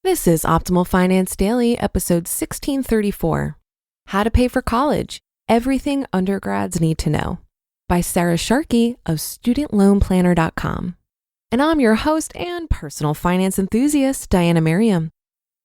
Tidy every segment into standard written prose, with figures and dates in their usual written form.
This is Optimal Finance Daily, episode 1634. How to Pay for College, Everything Undergrads Need to Know, by Sharkey of StudentLoanPlanner.com. And I'm your host and personal finance enthusiast, Diana Merriam.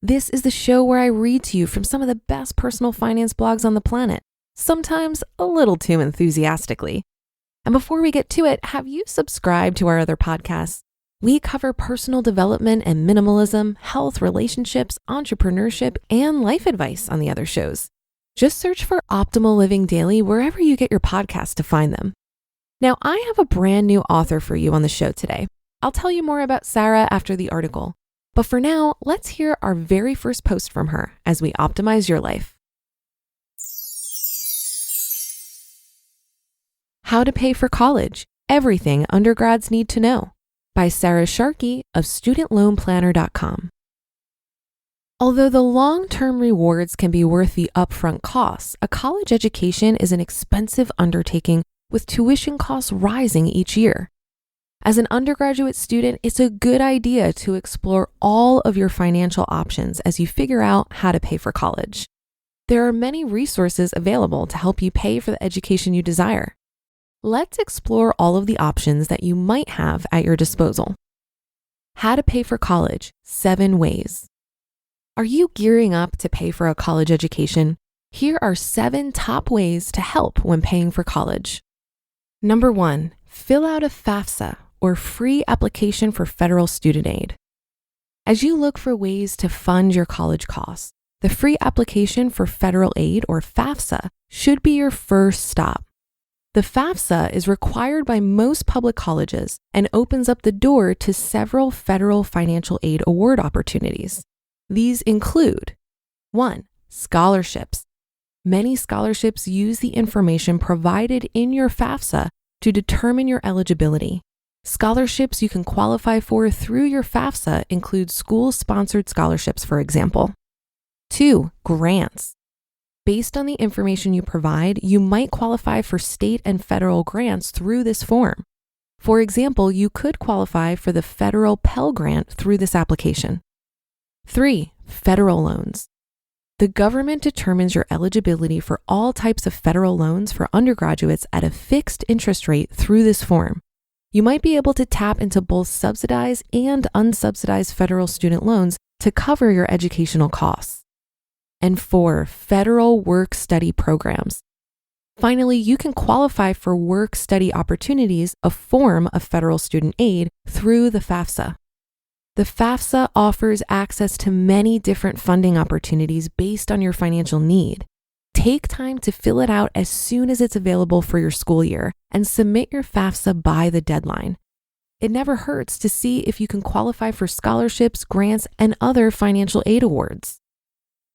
This is the show where I read to you from some of the best personal finance blogs on the planet, sometimes a little too enthusiastically. And before we get to it, have you subscribed to our other podcasts? We cover personal development and minimalism, health, relationships, entrepreneurship, and life advice on the other shows. Just search for Optimal Living Daily wherever you get your podcasts to find them. Now, I have a brand new author for you on the show today. I'll tell you more about Sarah after the article. But for now, let's hear our very first post from her as we optimize your life. How to Pay for College, Everything Undergrads Need to Know, by Sharkey of StudentLoanPlanner.com. Although the long-term rewards can be worth the upfront costs, a college education is an expensive undertaking with tuition costs rising each year. As an undergraduate student, it's a good idea to explore all of your financial options as you figure out how to pay for college. There are many resources available to help you pay for the education you desire. Let's explore all of the options that you might have at your disposal. How to Pay for College, 7 ways. Are you gearing up to pay for a college education? Here are 7 top ways to help when paying for college. Number 1, fill out a FAFSA, or free application for federal student aid. As you look for ways to fund your college costs, the free application for federal aid, or FAFSA, should be your first stop. The FAFSA is required by most public colleges and opens up the door to several federal financial aid award opportunities. These include 1. Scholarships. Many scholarships use the information provided in your FAFSA to determine your eligibility. Scholarships you can qualify for through your FAFSA include school-sponsored scholarships, for example. 2. Grants. Based on the information you provide, you might qualify for state and federal grants through this form. For example, you could qualify for the federal Pell Grant through this application. 3. Federal loans. The government determines your eligibility for all types of federal loans for undergraduates at a fixed interest rate through this form. You might be able to tap into both subsidized and unsubsidized federal student loans to cover your educational costs. And 4, federal work-study programs. Finally, you can qualify for work-study opportunities, a form of federal student aid, through the FAFSA. The FAFSA offers access to many different funding opportunities based on your financial need. Take time to fill it out as soon as it's available for your school year and submit your FAFSA by the deadline. It never hurts to see if you can qualify for scholarships, grants, and other financial aid awards.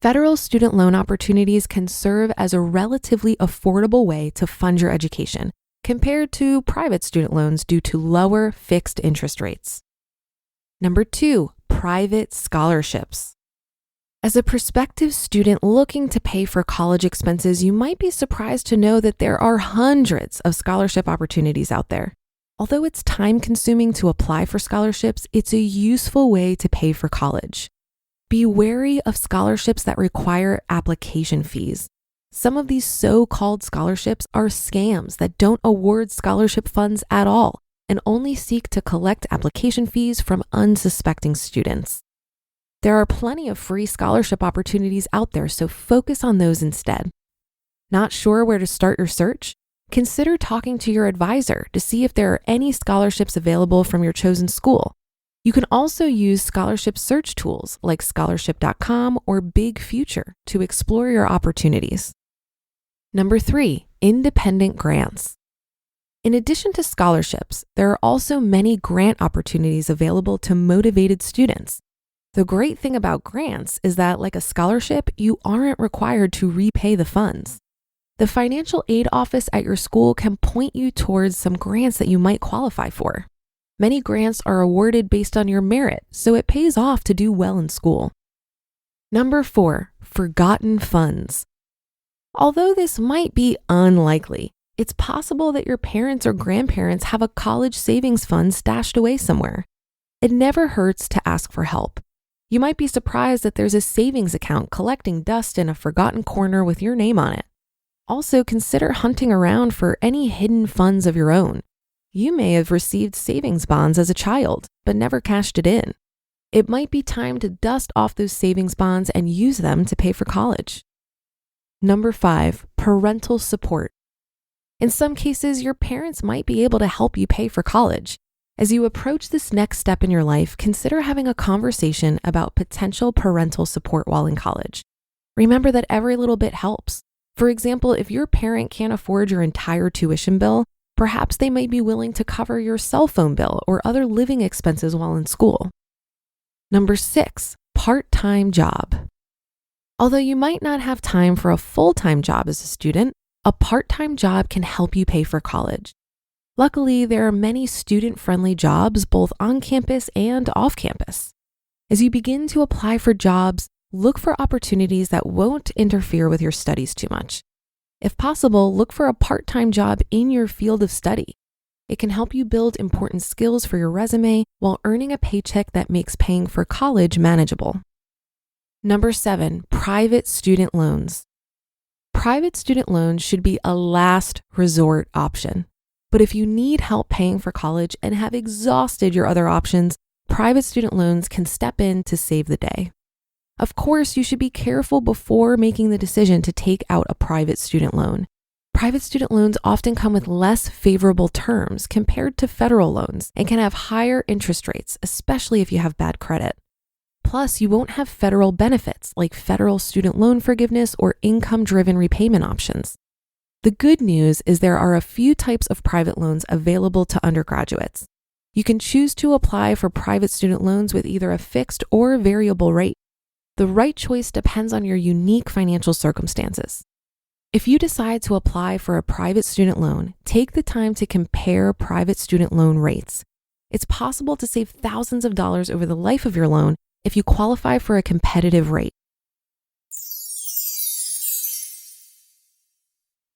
Federal student loan opportunities can serve as a relatively affordable way to fund your education compared to private student loans due to lower fixed interest rates. Number 2, private scholarships. As a prospective student looking to pay for college expenses, you might be surprised to know that there are hundreds of scholarship opportunities out there. Although it's time-consuming to apply for scholarships, it's a useful way to pay for college. Be wary of scholarships that require application fees. Some of these so-called scholarships are scams that don't award scholarship funds at all and only seek to collect application fees from unsuspecting students. There are plenty of free scholarship opportunities out there, so focus on those instead. Not sure where to start your search? Consider talking to your advisor to see if there are any scholarships available from your chosen school. You can also use scholarship search tools like scholarship.com or Big Future to explore your opportunities. Number 3, independent grants. In addition to scholarships, there are also many grant opportunities available to motivated students. The great thing about grants is that, like a scholarship, you aren't required to repay the funds. The financial aid office at your school can point you towards some grants that you might qualify for. Many grants are awarded based on your merit, so it pays off to do well in school. Number 4, forgotten funds. Although this might be unlikely, it's possible that your parents or grandparents have a college savings fund stashed away somewhere. It never hurts to ask for help. You might be surprised that there's a savings account collecting dust in a forgotten corner with your name on it. Also, consider hunting around for any hidden funds of your own. You may have received savings bonds as a child, but never cashed it in. It might be time to dust off those savings bonds and use them to pay for college. Number 5, parental support. In some cases, your parents might be able to help you pay for college. As you approach this next step in your life, consider having a conversation about potential parental support while in college. Remember that every little bit helps. For example, if your parent can't afford your entire tuition bill, perhaps they might be willing to cover your cell phone bill or other living expenses while in school. Number 6, part-time job. Although you might not have time for a full-time job as a student, a part-time job can help you pay for college. Luckily, there are many student-friendly jobs both on campus and off campus. As you begin to apply for jobs, look for opportunities that won't interfere with your studies too much. If possible, look for a part-time job in your field of study. It can help you build important skills for your resume while earning a paycheck that makes paying for college manageable. Number 7, private student loans. Private student loans should be a last resort option. But if you need help paying for college and have exhausted your other options, private student loans can step in to save the day. Of course, you should be careful before making the decision to take out a private student loan. Private student loans often come with less favorable terms compared to federal loans and can have higher interest rates, especially if you have bad credit. Plus, you won't have federal benefits like federal student loan forgiveness or income-driven repayment options. The good news is there are a few types of private loans available to undergraduates. You can choose to apply for private student loans with either a fixed or variable rate. The right choice depends on your unique financial circumstances. If you decide to apply for a private student loan, take the time to compare private student loan rates. It's possible to save thousands of dollars over the life of your loan if you qualify for a competitive rate.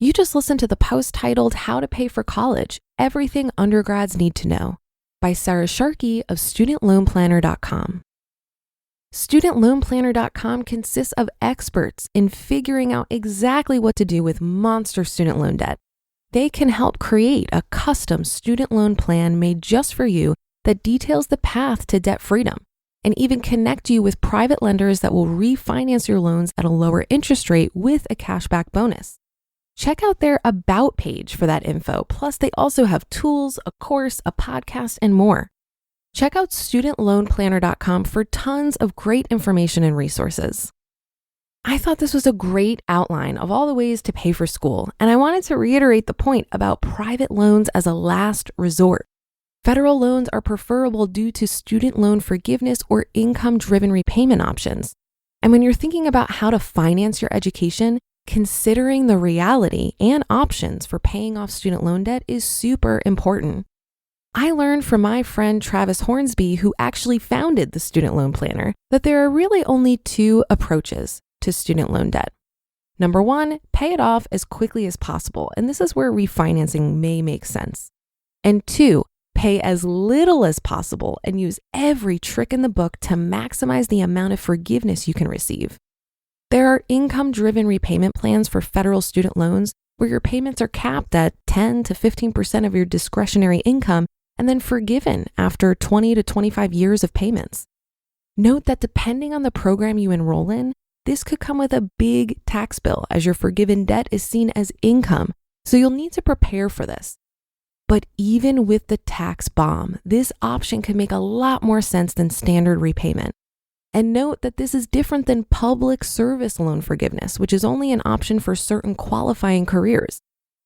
You just listened to the post titled How to Pay for College, Everything Undergrads Need to Know by Sharkey of StudentLoanPlanner.com. StudentLoanPlanner.com consists of experts in figuring out exactly what to do with monster student loan debt. They can help create a custom student loan plan made just for you that details the path to debt freedom and even connect you with private lenders that will refinance your loans at a lower interest rate with a cashback bonus. Check out their About page for that info. Plus, they also have tools, a course, a podcast, and more. Check out StudentLoanPlanner.com for tons of great information and resources. I thought this was a great outline of all the ways to pay for school, and I wanted to reiterate the point about private loans as a last resort. Federal loans are preferable due to student loan forgiveness or income-driven repayment options. And when you're thinking about how to finance your education, considering the reality and options for paying off student loan debt is super important. I learned from my friend Travis Hornsby, who actually founded the Student Loan Planner, that there are really only 2 approaches to student loan debt. Number 1, pay it off as quickly as possible, and this is where refinancing may make sense. And 2, pay as little as possible and use every trick in the book to maximize the amount of forgiveness you can receive. There are income-driven repayment plans for federal student loans where your payments are capped at 10 to 15% of your discretionary income and then forgiven after 20 to 25 years of payments. Note that depending on the program you enroll in, this could come with a big tax bill as your forgiven debt is seen as income, so you'll need to prepare for this. But even with the tax bomb, this option can make a lot more sense than standard repayment. And note that this is different than public service loan forgiveness, which is only an option for certain qualifying careers.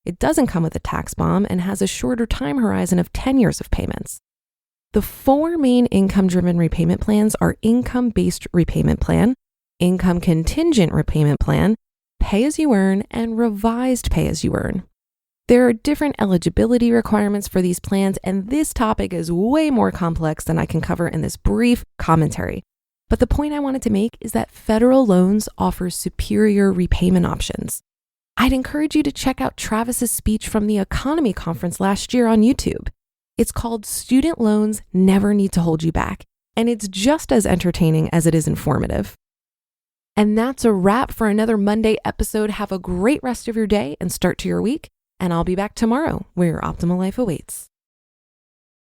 It doesn't come with a tax bomb and has a shorter time horizon of 10 years of payments. The 4 main income-driven repayment plans are income-based repayment plan, income contingent repayment plan, pay-as-you-earn, and revised pay-as-you-earn. There are different eligibility requirements for these plans, and this topic is way more complex than I can cover in this brief commentary. But the point I wanted to make is that federal loans offer superior repayment options. I'd encourage you to check out Travis's speech from the Economy Conference last year on YouTube. It's called Student Loans Never Need to Hold You Back, and it's just as entertaining as it is informative. And that's a wrap for another Monday episode. Have a great rest of your day and start to your week, and I'll be back tomorrow where your optimal life awaits.